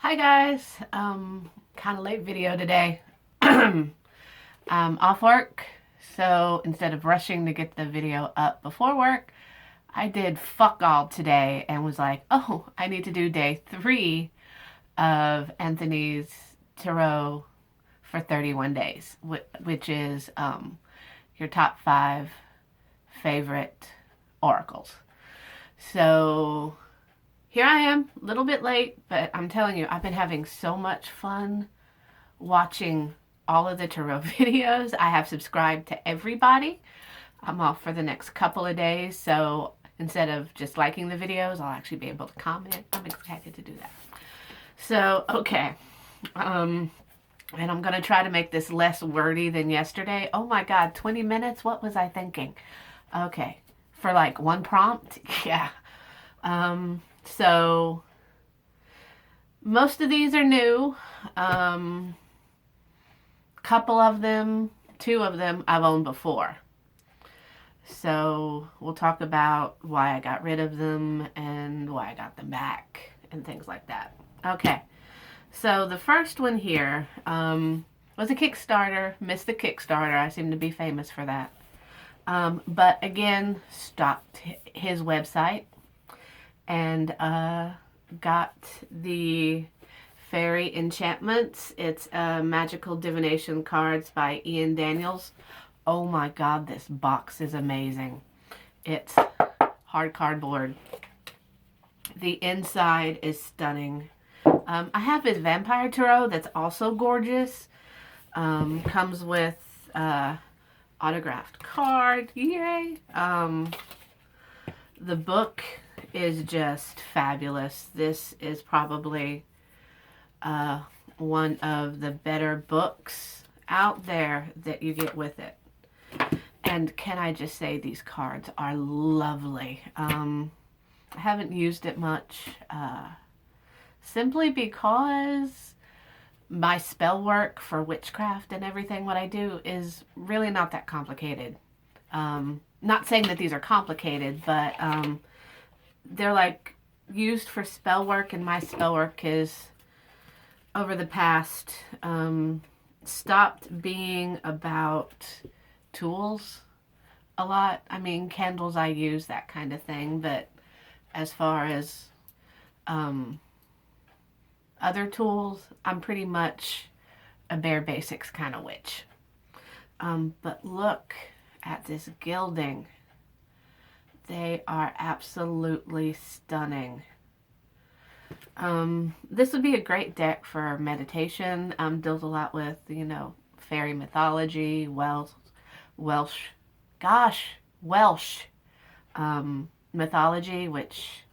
Hi guys, kind of late video today. I'm off work, so instead of rushing to get the video up before work, I did fuck all today and was like, oh, I need to do day 3 of Anthony's Tarot for 31 days, which is your top 5 favorite oracles. So here I am, a little bit late, but I'm telling you, I've been having so much fun watching all of the tarot videos. I have subscribed to everybody. I'm off for the next couple of days, so instead of just liking the videos, I'll actually be able to comment. I'm excited to do that. So, okay. And I'm going to try to make this less wordy than yesterday. Oh my God, 20 minutes? What was I thinking? Okay. For like one prompt? Yeah. So most of these are new. Couple of them, 2 of them I've owned before. So we'll talk about why I got rid of them and why I got them back and things like that. Okay. So the first one here was a Kickstarter. Missed the Kickstarter. I seem to be famous for that. But again, stopped his website and got the Fairy Enchantments. It's Magical Divination Cards by Ian Daniels. Oh my God, this box is amazing. It's hard cardboard. The inside is stunning. I have his Vampire Tarot that's also gorgeous. Comes with autographed card. Yay! The book is just fabulous. This is probably one of the better books out there that you get with it. And can I just say, these cards are lovely. I haven't used it much simply because my spell work for witchcraft and everything, what I do, is really not that complicated. Not saying that these are complicated, but they're like used for spell work, and my spell work is over the past stopped being about tools a lot. I mean, candles I use, that kind of thing, but as far as other tools, I'm pretty much a bare basics kind of witch. But look at this gilding. They are absolutely stunning. This would be a great deck for meditation. Deals a lot with, fairy mythology, Welsh mythology, which,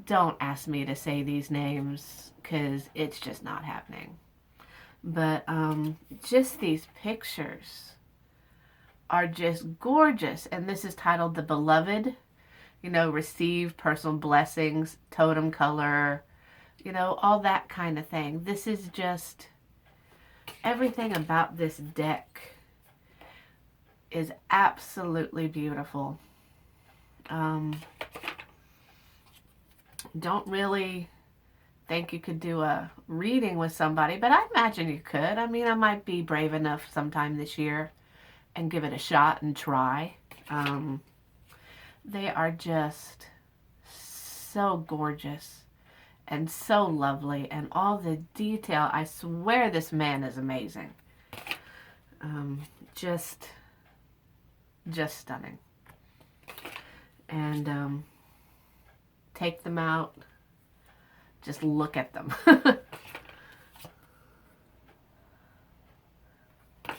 don't ask me to say these names because it's just not happening. But just these pictures are just gorgeous. And this is titled The Beloved. Receive personal blessings, totem color, all that kind of thing. This is just, everything about this deck is absolutely beautiful. Don't really think you could do a reading with somebody, but I imagine you could. I mean, I might be brave enough sometime this year and give it a shot and try. They are just so gorgeous and so lovely, and all the detail. I swear this man is amazing. Just stunning. And take them out. Just look at them.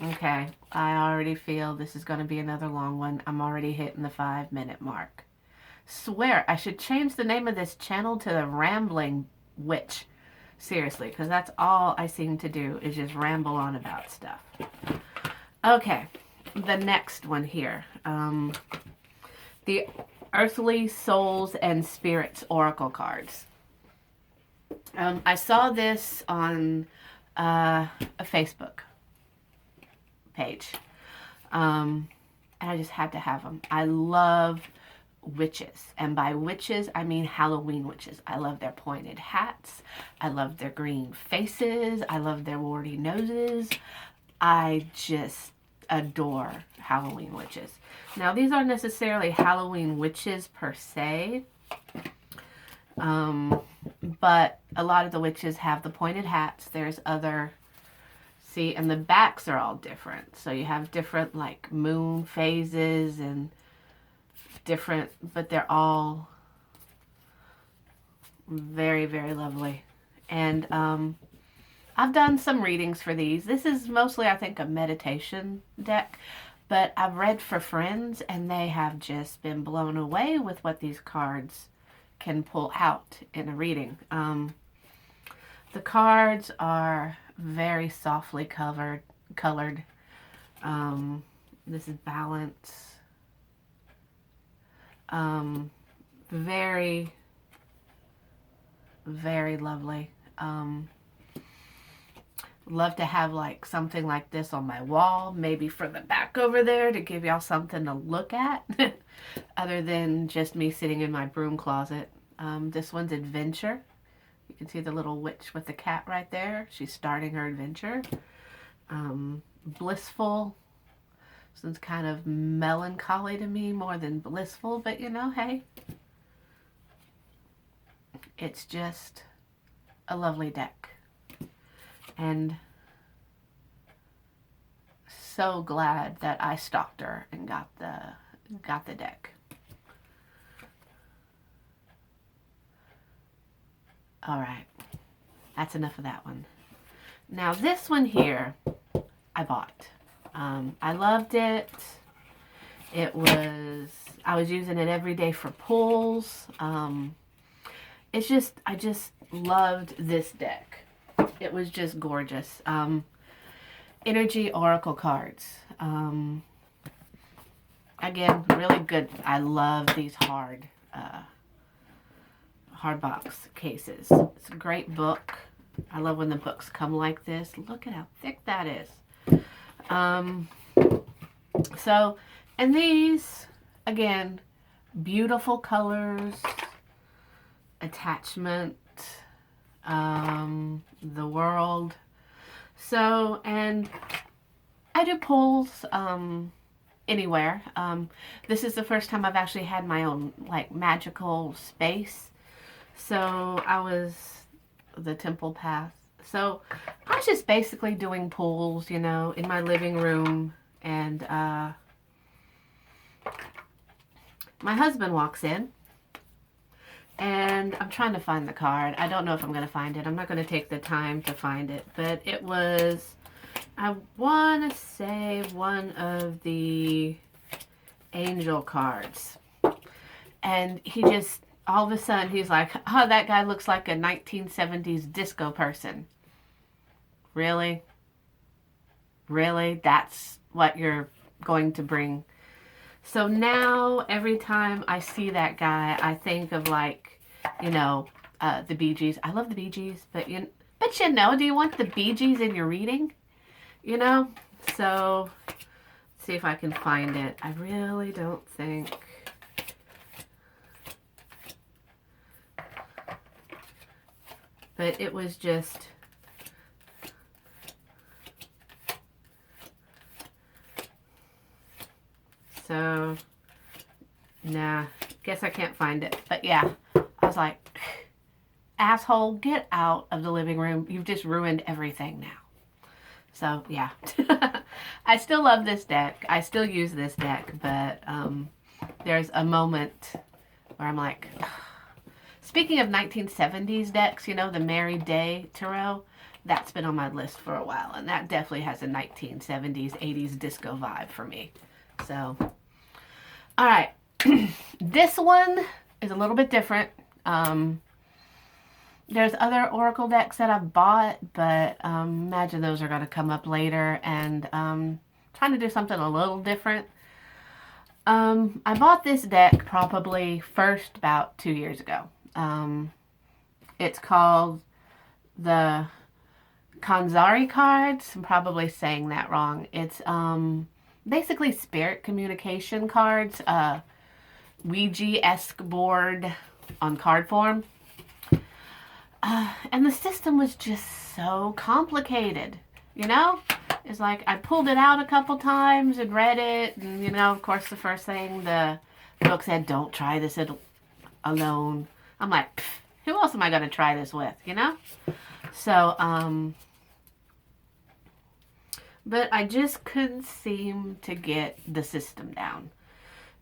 Okay, I already feel this is going to be another long one. I'm already hitting the 5-minute mark. Swear, I should change the name of this channel to the Rambling Witch. Seriously, because that's all I seem to do is just ramble on about stuff. Okay, the next one here. The Earthly Souls and Spirits Oracle cards. I saw this on a Facebook page. And I just had to have them. I love witches. And by witches, I mean Halloween witches. I love their pointed hats. I love their green faces. I love their warty noses. I just adore Halloween witches. Now, these aren't necessarily Halloween witches per se, but a lot of the witches have the pointed hats. There's other, see, and the backs are all different. So you have different like moon phases and different, but they're all very, very lovely. And I've done some readings for these. This is mostly, I think, a meditation deck, but I've read for friends and they have just been blown away with what these cards can pull out in a reading. The cards are very softly colored. This is balance. Very, very lovely. Love to have like something like this on my wall, maybe for the back over there to give y'all something to look at other than just me sitting in my broom closet. This one's adventure. You can see the little witch with the cat right there. She's starting her adventure. Blissful. This one's kind of melancholy to me more than blissful, but you know, hey, it's just a lovely deck. And so glad that I stalked her and got the deck. All right, that's enough of that one. Now this one here, I bought. I loved it. I was using it every day for pulls. I just loved this deck. It was just gorgeous. Energy Oracle cards. Again, really good. I love these hard box cases. It's a great book. I love when the books come like this. Look at how thick that is. And these, again, beautiful colors, attachment, the world. So, and I do pulls anywhere. This is the first time I've actually had my own like magical space. So I was the temple path. So I was just basically doing pulls, you know, in my living room. And my husband walks in. And I'm trying to find the card. I don't know if I'm going to find it. I'm not going to take the time to find it. But it was, I want to say, one of the angel cards. And he just, all of a sudden, he's like, oh, that guy looks like a 1970s disco person. Really? Really? That's what you're going to bring? So now, every time I see that guy, I think of like, you know, the Bee Gees. I love the Bee Gees, but you know, do you want the Bee Gees in your reading? You know? So, let's see if I can find it. I really don't think. But it was just... So, nah, guess I can't find it. But yeah, I was like, asshole, get out of the living room. You've just ruined everything now. So, yeah. I still love this deck. I still use this deck, but there's a moment where I'm like, ugh. Speaking of 1970s decks, you know, the Mary Day Tarot, that's been on my list for a while. And that definitely has a 1970s, 80s disco vibe for me. So, all right. This one is a little bit different. There's other Oracle decks that I've bought, but imagine those are going to come up later. And trying to do something a little different. I bought this deck probably first about 2 years ago. It's called the Kanzari cards. I'm probably saying that wrong. It's basically spirit communication cards. Ouija-esque board on card form. And the system was just so complicated, you know? It's like I pulled it out a couple times and read it. And, you know, of course, the first thing the book said, don't try this alone. I'm like, who else am I going to try this with, you know? So, but I just couldn't seem to get the system down.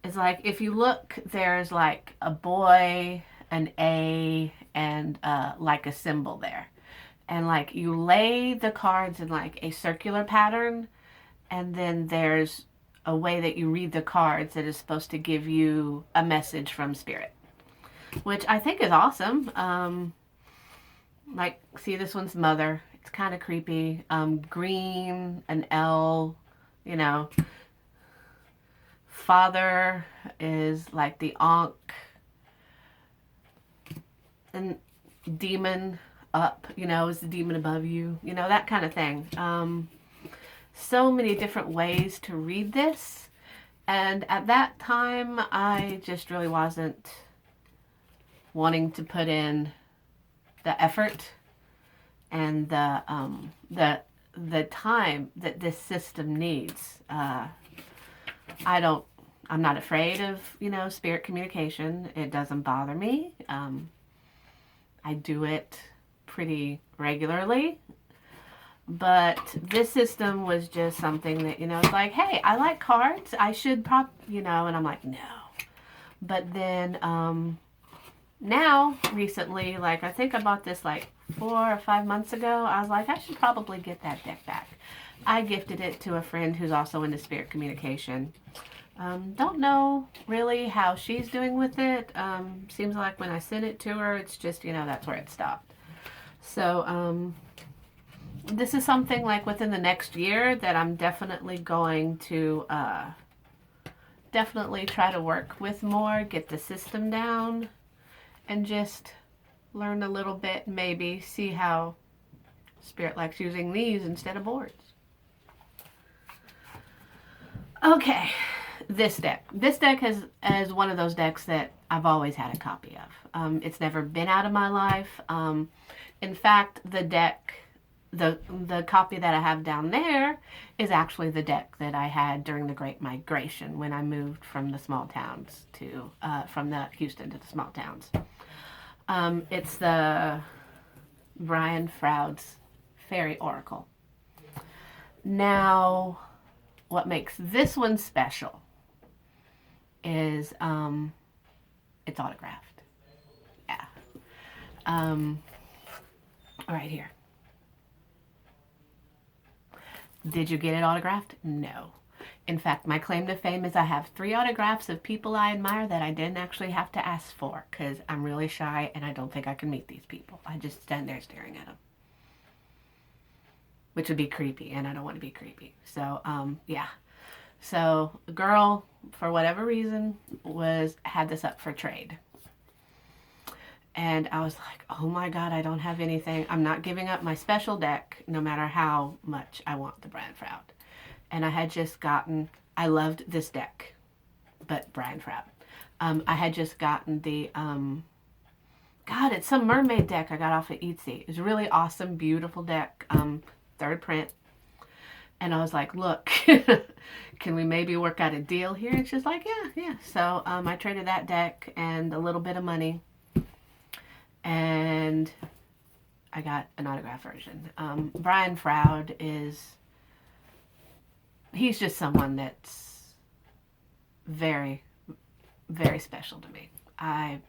It's like, if you look, there's like a boy, an A, and like a symbol there. And like you lay the cards in like a circular pattern, and then there's a way that you read the cards that is supposed to give you a message from spirit, which I think is awesome. Like, see, this one's mother. It's kind of creepy. Green, an L, you know. Father is like the Ankh, and demon up, you know, is the demon above you, you know, that kind of thing. So many different ways to read this, and at that time I just really wasn't wanting to put in the effort and the time that this system needs. I'm not afraid of, you know, spirit communication. It doesn't bother me. I do it pretty regularly. But this system was just something that, you know, it's like, hey, I like cards. I should you know, and I'm like, no. But then now, recently, like, I think I bought this like 4 or 5 months ago. I was like, I should probably get that deck back. I gifted it to a friend who's also into spirit communication. Don't know really how she's doing with it. Seems like when I sent it to her, it's just, you know, that's where it stopped. So, this is something like within the next year that I'm definitely going to, definitely try to work with more, get the system down, and just learn a little bit, maybe see how spirit likes using these instead of boards. Okay. This deck. This deck is one of those decks that I've always had a copy of. It's never been out of my life. In fact, the deck, the copy that I have down there is actually the deck that I had during the Great Migration when I moved from the small towns to, from the Houston to the small towns. It's the Brian Froud's Fairy Oracle. Now, what makes this one special is it's autographed. Yeah. Right here. Did you get it autographed? No. In fact, my claim to fame is I have 3 autographs of people I admire that I didn't actually have to ask for because I'm really shy and I don't think I can meet these people. I just stand there staring at them, which would be creepy, and I don't want to be creepy. So, yeah. So, a girl, for whatever reason, had this up for trade. And I was like, oh my God, I don't have anything. I'm not giving up my special deck, no matter how much I want the Brian Froud. And I had just gotten, I loved this deck, but Brian Froud. I had just gotten the, God, it's some mermaid deck I got off of Etsy. It's a really awesome, beautiful deck, 3rd print. And I was like, look, can we maybe work out a deal here? And she's like, yeah. So I traded that deck and a little bit of money. And I got an autograph version. Brian Froud he's just someone that's very, very special to me. I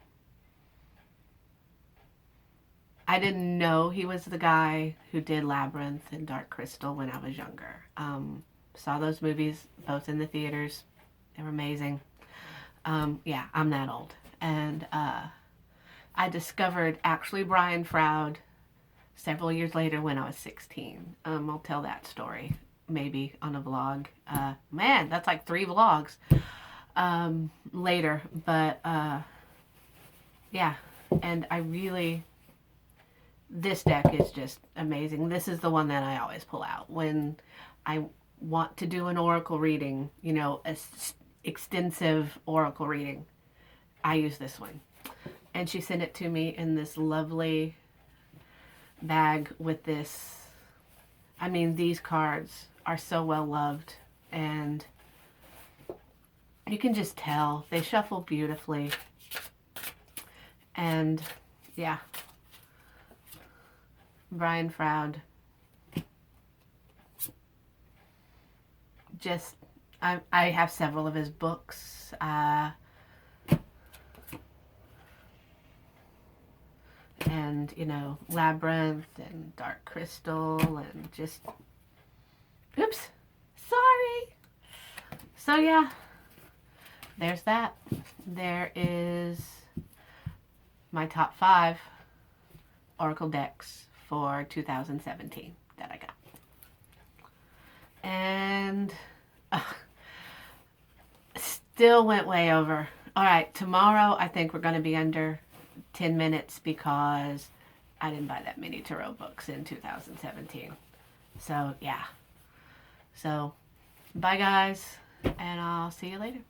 didn't know he was the guy who did Labyrinth and Dark Crystal when I was younger. Saw those movies both in the theaters. They were amazing. Yeah, I'm that old. And I discovered actually Brian Froud several years later when I was 16. I'll tell that story maybe on a vlog. Man, that's like 3 vlogs later. But yeah, and this deck is just amazing. This is the one that I always pull out when I want to do an oracle reading, you know, extensive oracle reading. I use this one. And she sent it to me in this lovely bag with this. I mean, these cards are so well loved, and you can just tell they shuffle beautifully. And yeah, Brian Froud. Just, I have several of his books. And, you know, Labyrinth and Dark Crystal and just, oops, sorry. So yeah, there's that. There is my top 5 Oracle decks for 2017 that I got. And still went way over. All right, tomorrow I think we're going to be under 10 minutes because I didn't buy that many tarot books in 2017. So, yeah. So, bye guys, and I'll see you later.